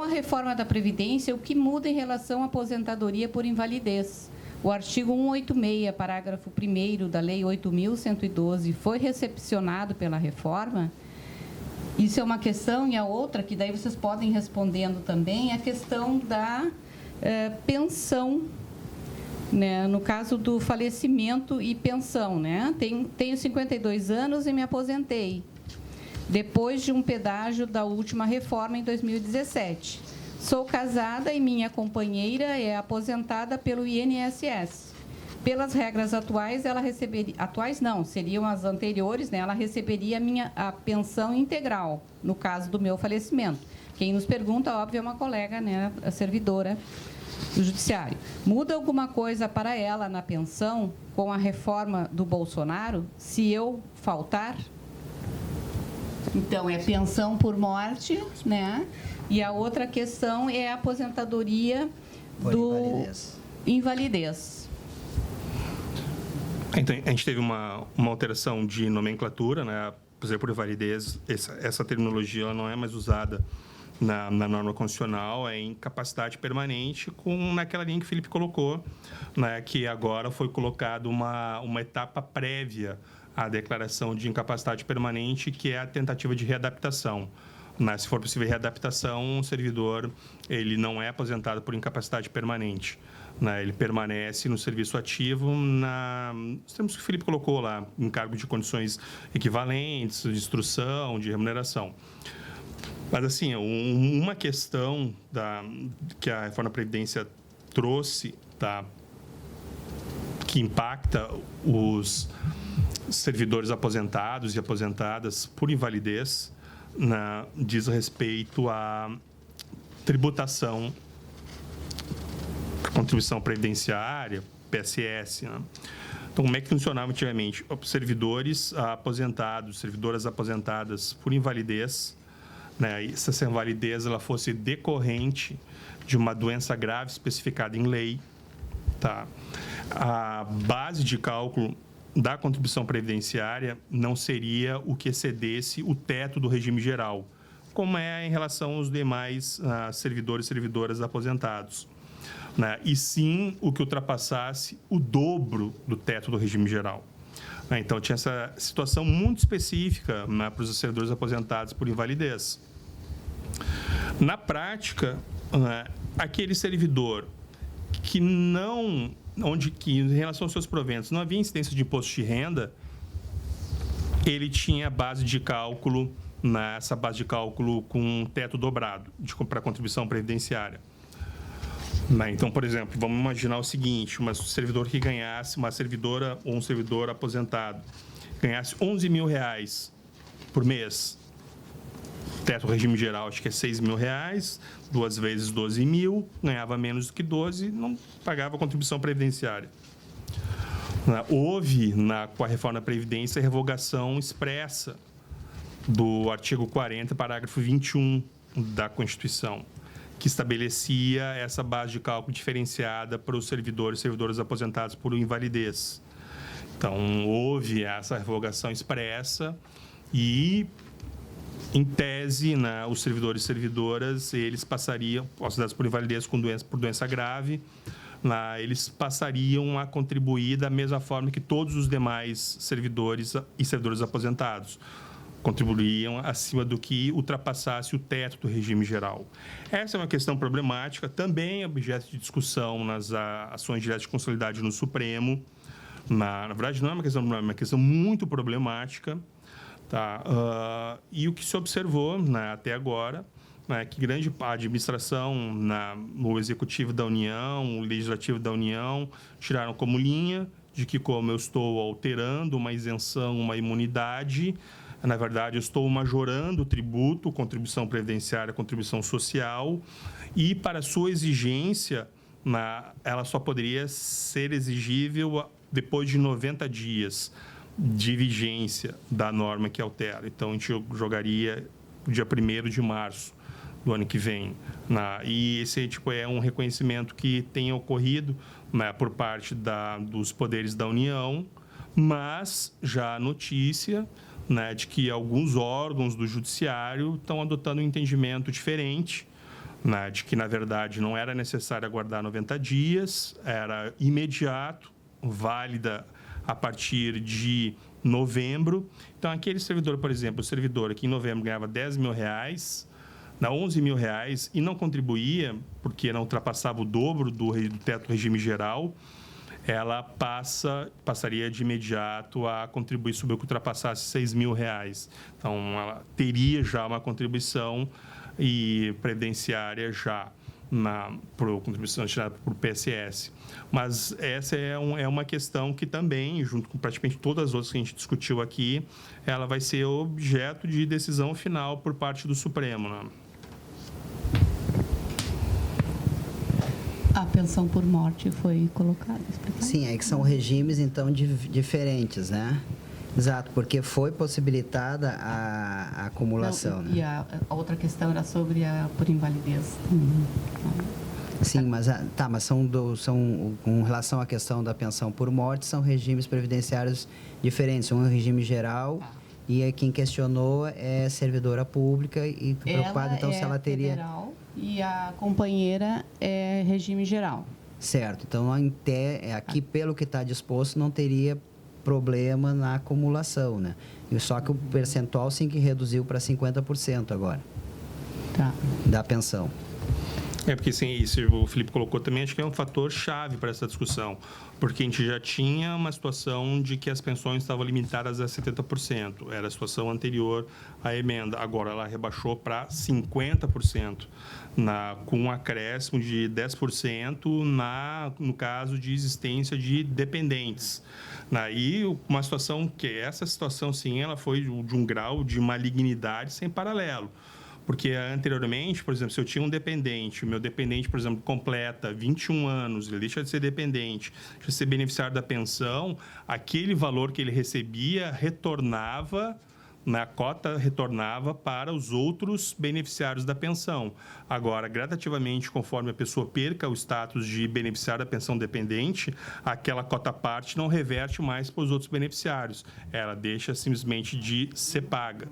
Com a reforma da Previdência, o que muda em relação à aposentadoria por invalidez? O artigo 186, parágrafo 1º da Lei 8.112, foi recepcionado pela reforma? Isso é uma questão. E a outra, que daí vocês podem ir respondendo também, é a questão da pensão, né? No caso do falecimento e pensão, né? Tenho 52 anos e me aposentei, depois de um pedágio da última reforma em 2017. Sou casada e minha companheira é aposentada pelo INSS. Pelas regras atuais, ela receberia... Atuais não, seriam as anteriores, né? Ela receberia a pensão integral, no caso do meu falecimento. Quem nos pergunta, óbvio, é uma colega, né? A servidora do Judiciário. Muda alguma coisa para ela na pensão com a reforma do Bolsonaro, se eu faltar? Então, é pensão por morte, né? E a outra questão é a aposentadoria do invalidez. Então, a gente teve uma alteração de nomenclatura, né? Por exemplo, por invalidez, essa terminologia ela não é mais usada na norma constitucional, é incapacidade permanente, naquela linha que o Felipe colocou, né? Que agora foi colocado uma etapa prévia à declaração de incapacidade permanente, que é a tentativa de readaptação. Se for possível readaptação, o servidor ele não é aposentado por incapacidade permanente, né? Ele permanece no serviço ativo nos termos que o Felipe colocou lá, em cargo de condições equivalentes, de instrução, de remuneração. Mas, assim, uma questão que a reforma da Previdência trouxe, tá, que impacta os servidores aposentados e aposentadas por invalidez, diz respeito à tributação, contribuição previdenciária, PSS, né? Então, como é que funcionava antigamente? Servidores aposentados, servidoras aposentadas por invalidez, né? Se essa invalidez ela fosse decorrente de uma doença grave especificada em lei, tá? A base de cálculo da contribuição previdenciária não seria o que excedesse o teto do regime geral, como é em relação aos demais servidores e servidoras aposentados, né? E sim o que ultrapassasse o dobro do teto do regime geral. Então, tinha essa situação muito específica, né, para os servidores aposentados por invalidez. Na prática, aquele servidor que em relação aos seus proventos, não havia incidência de imposto de renda, ele tinha base de cálculo, essa base de cálculo com teto dobrado para contribuição previdenciária. Então, por exemplo, vamos imaginar o seguinte: um servidor que ganhasse, uma servidora ou um servidor aposentado, ganhasse R$11 mil por mês. Teto regime geral, acho que é R$6 mil, 2 vezes 12 mil, ganhava menos do que 12, não pagava contribuição previdenciária. Houve, com a reforma da Previdência, a revogação expressa do artigo 40, parágrafo 21 da Constituição, que estabelecia essa base de cálculo diferenciada para os servidores e servidoras aposentados por invalidez. Então, houve essa revogação expressa e, em tese, os servidores e servidoras, eles passariam, aposentados por invalidez por doença grave, eles passariam a contribuir da mesma forma que todos os demais servidores e servidoras aposentados contribuiriam acima do que ultrapassasse o teto do regime geral. Essa é uma questão problemática, também objeto de discussão nas ações diretas de consolidade no Supremo. Na verdade, não é uma questão problemática, é uma questão muito problemática. Tá? E o que se observou, até agora, que grande administração, o Executivo da União, o Legislativo da União, tiraram como linha de que, como eu estou alterando uma isenção, uma imunidade, na verdade, eu estou majorando o tributo, contribuição previdenciária, contribuição social, e para sua exigência, ela só poderia ser exigível depois de 90 dias de vigência da norma que altera. Então, a gente jogaria dia 1º de março do ano que vem. E esse é um reconhecimento que tem ocorrido por parte dos poderes da União, mas já a notícia de que alguns órgãos do Judiciário estão adotando um entendimento diferente, né, de que, na verdade, não era necessário aguardar 90 dias, era imediato, válida a partir de novembro. Então, aquele servidor, por exemplo, o servidor que em novembro ganhava R$10 mil, R$11 mil, e não contribuía, porque não ultrapassava o dobro do teto regime geral, ela passaria de imediato a contribuir sobre o que ultrapassasse R$6 mil. Então, ela teria já uma contribuição e previdenciária já por contribuição tirada por PSS. Mas essa é uma questão que também, junto com praticamente todas as outras que a gente discutiu aqui, ela vai ser objeto de decisão final por parte do Supremo, né? A pensão por morte foi colocada, explicado? Sim, é que são regimes, então, diferentes, né? Exato, porque foi possibilitada a acumulação. Não, né? E a outra questão era sobre a por invalidez. Sim, mas são com relação à questão da pensão por morte, são regimes previdenciários diferentes. Um é um regime geral e quem questionou é servidora pública e preocupada, então, se ela teria... Federal, e a companheira é regime geral. Certo, então aqui, pelo que está disposto, não teria problema na acumulação, né? E só que o percentual sim que reduziu para 50% agora, Tá. da pensão. Porque sim, isso o Felipe colocou também, acho que é um fator chave para essa discussão, porque a gente já tinha uma situação de que as pensões estavam limitadas a 70%, era a situação anterior à emenda, agora ela rebaixou para 50%, com um acréscimo de 10% no caso de existência de dependentes. E uma situação que essa situação, sim, ela foi de um grau de malignidade sem paralelo. Porque anteriormente, por exemplo, se eu tinha um dependente, o meu dependente, por exemplo, completa 21 anos, ele deixa de ser dependente, deixa de ser beneficiário da pensão, aquele valor que ele recebia retornava, na cota retornava para os outros beneficiários da pensão. Agora, gradativamente, conforme a pessoa perca o status de beneficiário da pensão dependente, aquela cota parte não reverte mais para os outros beneficiários. Ela deixa simplesmente de ser paga.